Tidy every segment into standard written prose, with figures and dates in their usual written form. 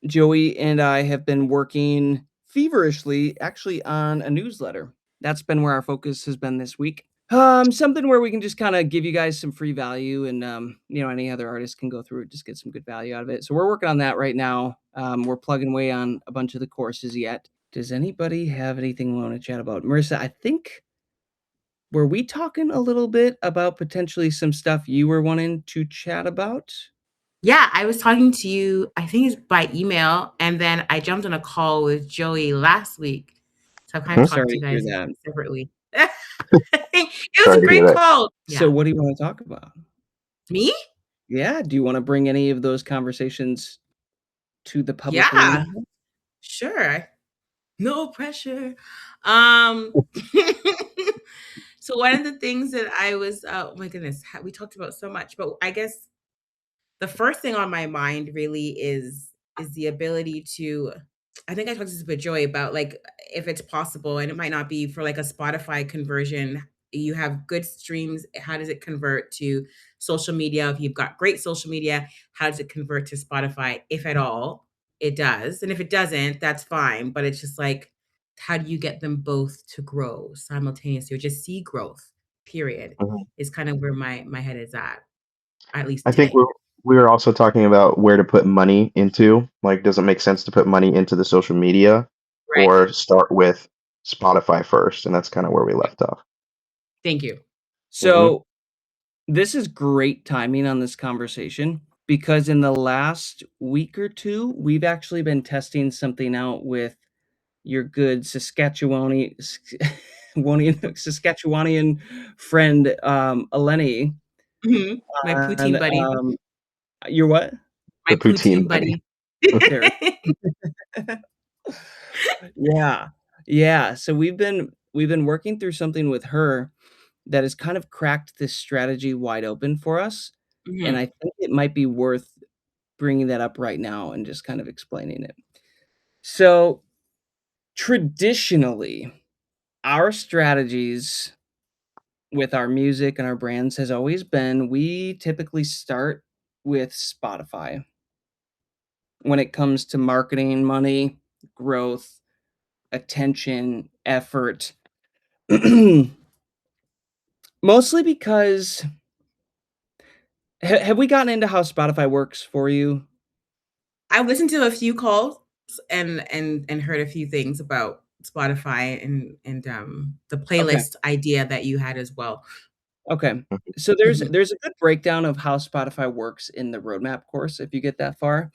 Joey and I have been working feverishly actually on a newsletter. That's been where our focus has been this week. Something where we can just kind of give you guys some free value and any other artist can go through it, just get some good value out of it. So we're working on that right now. We're plugging away on a bunch of the courses yet. Does anybody have anything we want to chat about? Marissa, I think were we talking a little bit about potentially some stuff you were wanting to chat about? Yeah, I was talking to you, I think it's by email, and then I jumped on a call with Joey last week. So I've kind I'm of talked to sorry you to hear guys that. separately. It was Sorry a to hear great that. call. Yeah. So what do you want to talk about? Me? Yeah, do you wanna bring any of those conversations to the public arena? Yeah, sure. No pressure. Um so one of the things that I was oh my goodness, we talked about so much, but I guess the first thing on my mind really is the ability to I think I talked to this with Joy about like if it's possible, and it might not be for like a Spotify conversion. You have good streams. How does it convert to social media? If you've got great social media, how does it convert to Spotify, if at all? It does. And if it doesn't, that's fine. But it's just like, how do you get them both to grow simultaneously or just see growth, period, Mhm. is kind of where my head is at least I think today. we were also talking about where to put money into. Like, does it make sense to put money into the social media Right. or start with Spotify first? And that's kind of where we left off. Thank you. Hmm. So, this is great timing on this conversation because in the last week or 2, we've actually been testing something out with your good Saskatchewanian friend, Eleni, Mhm. My and, poutine buddy. your what? My The poutine poutine buddy. buddy. There. Yeah. Yeah, so we've been working through something with her that has kind of cracked this strategy wide open for us, and Mhm. I think it might be worth bringing that up right now and just kind of explaining it. So, traditionally, our strategies with our music and our brands has always been we typically start with Spotify when it comes to marketing, money, growth, attention, effort. Mostly because have we gotten into how Spotify works for you? I listened to a few calls and heard a few things about Spotify and the Okay. playlist idea that you had as well. Okay. So there's Mhm. there's a good breakdown of how Spotify works in the roadmap course if you get that far.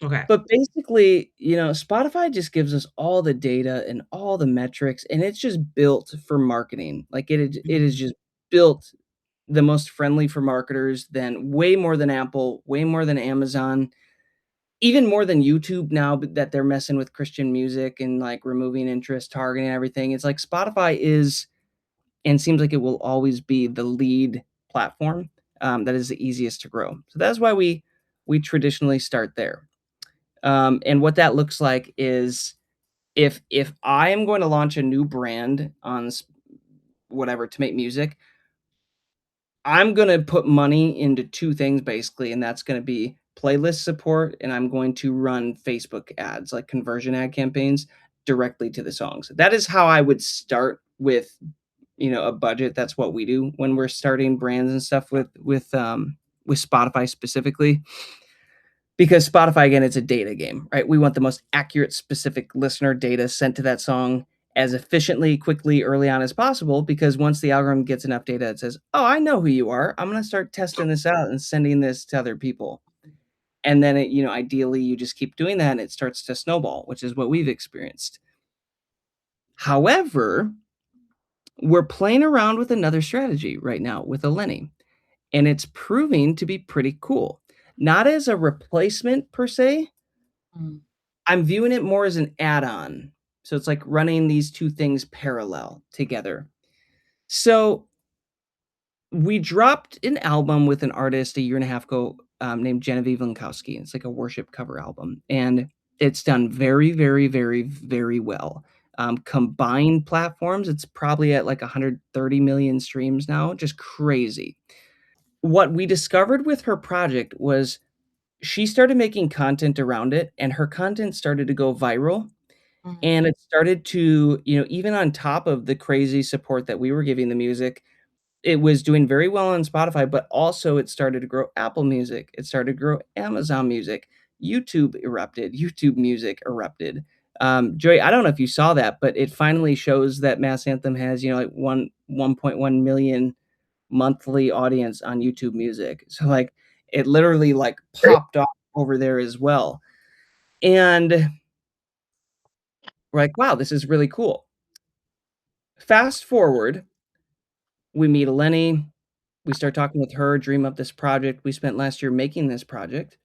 Okay. But basically, Spotify just gives us all the data and all the metrics, and it's just built for marketing. Like it is Mhm. just built the most friendly for marketers than way more than Apple, way more than Amazon, even more than YouTube now that they're messing with Christian music and like removing interest targeting and everything. It's like Spotify is and seems like it will always be the lead platform that is the easiest to grow. So that's why we traditionally start there. And what that looks like is if I am going to launch a new brand on whatever to make music, I'm gonna put money into 2 things basically, and that's gonna be playlist support, and I'm going to run Facebook ads, like conversion ad campaigns directly to the songs. That is how I would start with, a budget. That's what we do when we're starting brands and stuff with Spotify specifically. Because Spotify, again, it's a data game, right? We want the most accurate, specific listener data sent to that song as efficiently, quickly, early on as possible. Because once the algorithm gets enough data, it says, "Oh, I know who you are. I'm going to start testing this out and sending this to other people." And then, ideally, you just keep doing that, and it starts to snowball, which is what we've experienced. However, we're playing around with another strategy right now with Eleni, and it's proving to be pretty cool. Not as a replacement per se, Mm. I'm viewing it more as an add-on. So it's like running these 2 things parallel together. So we dropped an album with an artist a year and a half ago, named Genevieve Lankowski. It's like a worship cover album, and it's done very, very, very, very well. Combined platforms, it's probably at like 130 million streams now, just crazy. What we discovered with her project was she started making content around it, and her content started to go viral, Mhm. and it started to, even on top of the crazy support that we were giving the music, it was doing very well on Spotify, but also it started to grow Apple Music, it started to grow Amazon Music, YouTube Music erupted. Joy, I don't know if you saw that, but it finally shows that Mass Anthem has, like 1.1 million monthly audience on YouTube Music. So, like, it literally, like, popped off over there as well, and we're like, "Wow, this is really cool." Fast forward, we meet Eleni, we start talking with her, dream up this project. We spent last year making this project,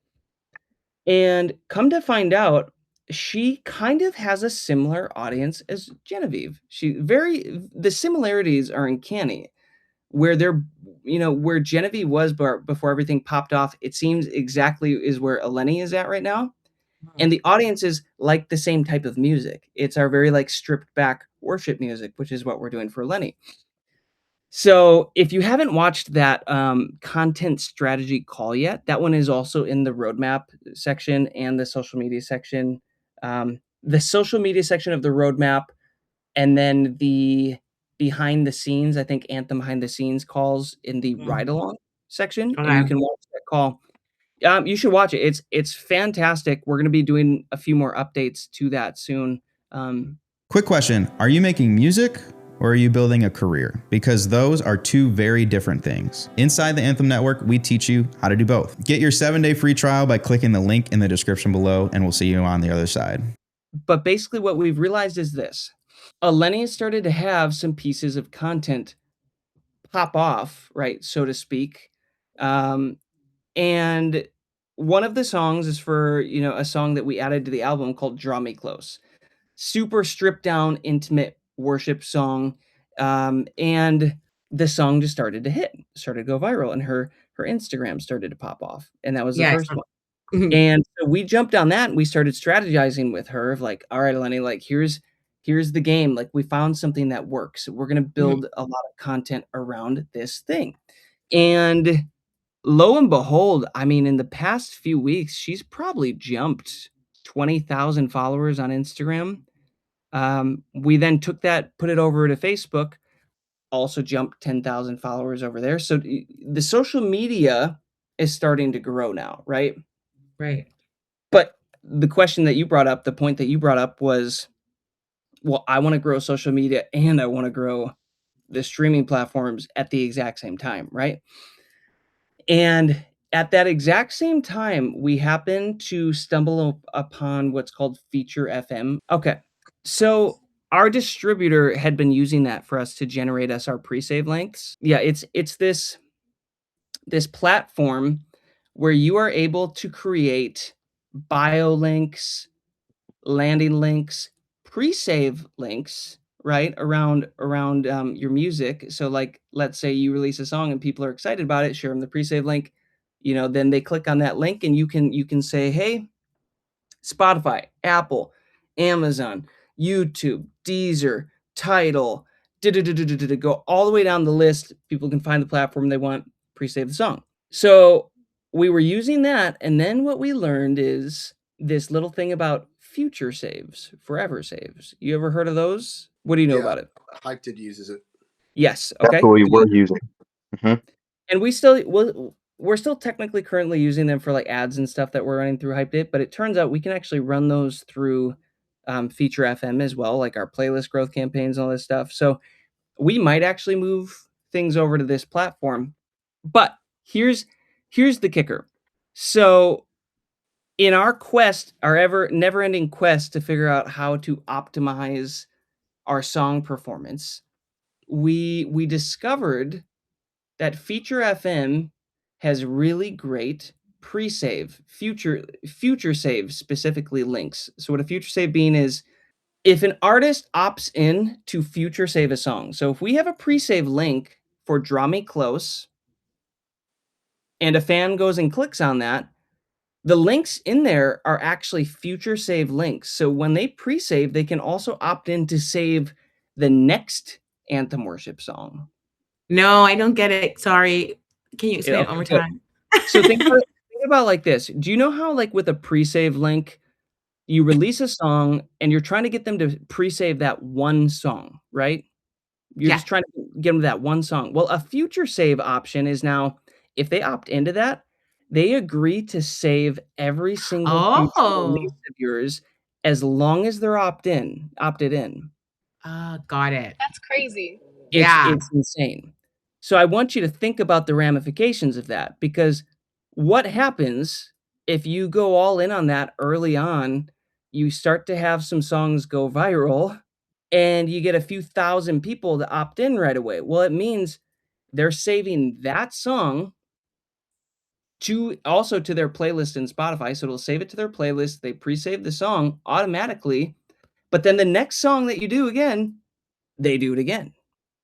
and come to find out, she kind of has a similar audience as Genevieve. The similarities are uncanny, where where Genevieve was before everything popped off, it seems exactly is where Eleni is at right now, Mhm. and the audiences like the same type of music. It's our very, like, stripped back worship music, which is what we're doing for Eleni. So, if you haven't watched that, content strategy call yet, that one is also in the roadmap section and the social media section. The social media section of the roadmap, and then the behind the scenes, I think Anthem behind the scenes calls in the Mhm. ride along section, and Okay. you can watch that call. You should watch it. It's fantastic. We're gonna be doing a few more updates to that soon. Um, Quick question. Are you making music or are you building a career? Because those are two very different things. Inside the Anthem Network, we teach you how to do both. Get your 7-day free trial by clicking the link in the description below, and we'll see you on the other side. but basically what we've realized is this. Eleni started to have some pieces of content pop off, right, so to speak. Um, and one of the songs is for, a song that we added to the album called Draw Me Close. Super stripped down, intimate worship song. And the song just started to hit, started to go viral, and her Instagram started to pop off. And that was the Yeah. first one. Mhm. And so we jumped on that and we started strategizing with her of like, all right, Eleni, like here's the game. Like we found something that works. We're gonna Mhm. build a lot of content around this thing. And lo and behold, I mean, in the past few weeks, she's probably jumped 20,000 followers on Instagram. We then took that, put it over to Facebook, also jumped 10,000 followers over there. So the social media is starting to grow now, right? Right. But the question that you brought up, the point that you brought up was, well, I wanna grow social media and I wanna grow the streaming platforms at the exact same time, right? And at that exact same time, we happened to stumble upon what's called Feature FM. Okay. So our distributor had been using that for us to generate us our pre-save links. Yeah, it's this platform where you are able to create bio links, landing links, pre-save links, right, around your music. So, like, let's say you release a song and people are excited about it, share them the pre-save link, then they click on that link and you can say, "Hey, Spotify, Apple, Amazon, YouTube, Deezer, Tidal, go all the way down the list. People can find the platform they want, pre-save the song." So we were using that, and then what we learned is this little thing about future saves, forever saves. You ever heard of those? What do you know Yeah, about it? Hyped uses it. Yes. That's Okay. what we were Good. using. Mhm. And we're still technically currently using them for like ads and stuff that we're running through Hyped, but it turns out we can actually run those through Feature FM as well, like our playlist growth campaigns and all this stuff. So we might actually move things over to this platform. But here's the kicker. So in our quest, our ever never-ending quest to figure out how to optimize our song performance, we discovered that Feature FM has really great pre-save, future save specifically links. So what a future save being is if an artist opts in to future save a song. So if we have a pre-save link for Draw Me Close and a fan goes and clicks on that, the links in there are actually future save links. So when they pre-save, they can also opt in to save the next Anthem worship song. No, I don't get it. Sorry. Can you explain it one Okay, more good. time? So think Think about it like this. Do you know how, like, with a pre-save link, you release a song and you're trying to get them to pre-save that one song, right? You're Yeah. just trying to get them that one song. Well, a future save option is now, if they opt into that, they agree to save every single future release Oh. of yours as long as they're opted in. Got it. That's crazy. Yeah. It's insane. So I want you to think about the ramifications of that, because what happens if you go all in on that early on, you start to have some songs go viral and you get a few thousand people to opt in right away. Well, it means they're saving that song to their playlist in Spotify. So it'll save it to their playlist. They pre-save the song automatically, but then the next song that you do again, they do it again.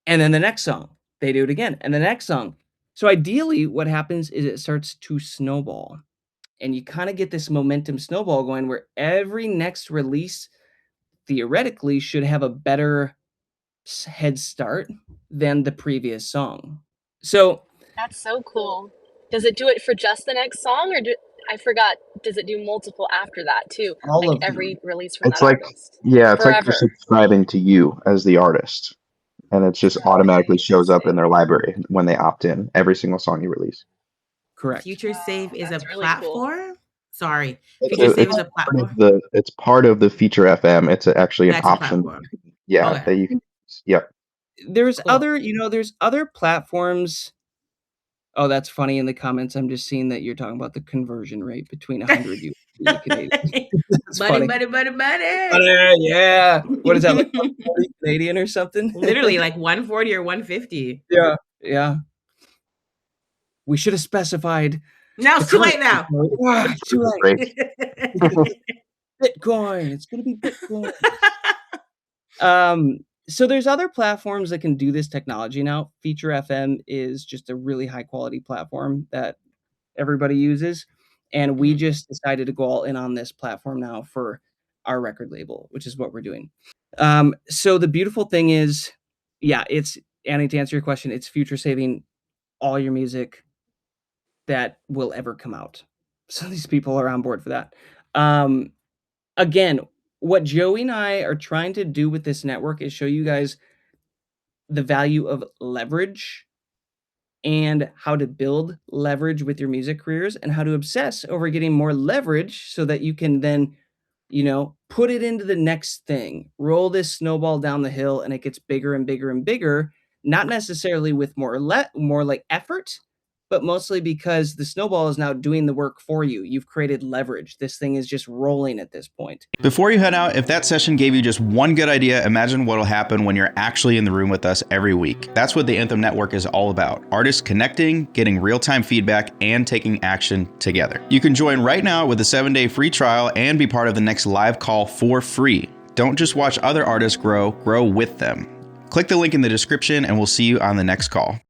And then the next song, they do it again, and the next song. So ideally, what happens is it starts to snowball, and you kinda get this momentum snowball going where every next release theoretically should have a better head start than the previous song. So That's so cool. Does it do it for just the next song, or I forgot? Does it do multiple after that too? all Like of them. every release from It's that like, artist yeah, it's like they're forever. subscribing to you as the artist, and it just automatically Okay, shows up in interesting. their library when they opt in every single song you release. Correct. Future Save is a That's really cool. platform? Sorry. It's Future Save it's is a part of platform? it's part of the Feature FM. It's actually an That's a option. platform. Yeah, Okay. that you can use. Yep. There's Cool. there's other platforms. Oh, that's funny in the comments. I'm just seeing that you're talking about the conversion rate between 100 USD to Canadian. That's Money, funny. money, money, money. Yeah. What is that, like 140 Canadian or something? Literally like 140 or 150. Yeah, yeah. We should have specified Now the it's too late currency. now. It's too late. Great. Bitcoin. It's gonna be Bitcoin. So there's other platforms that can do this technology now. Feature FM is just a really high quality platform that everybody uses, and we Mhm. just decided to go all in on this platform now for our record label, which is what we're doing. So the beautiful thing is, yeah, it's Annie, to answer your question, it's future saving all your music that will ever come out. So these people are on board for that. Again, what Joey and I are trying to do with this network is show you guys the value of leverage and how to build leverage with your music careers and how to obsess over getting more leverage so that you can then, put it into the next thing. Roll this snowball down the hill and it gets bigger and bigger and bigger, not necessarily with more like effort, but mostly because the snowball is now doing the work for you. You've created leverage. This thing is just rolling at this point. Before you head out, if that session gave you just one good idea, imagine what'll happen when you're actually in the room with us every week. That's what the Anthem Network is all about. Artists connecting, getting real-time feedback, and taking action together. You can join right now with a 7-day free trial and be part of the next live call for free. Don't just watch other artists grow with them. Click the link in the description and we'll see you on the next call.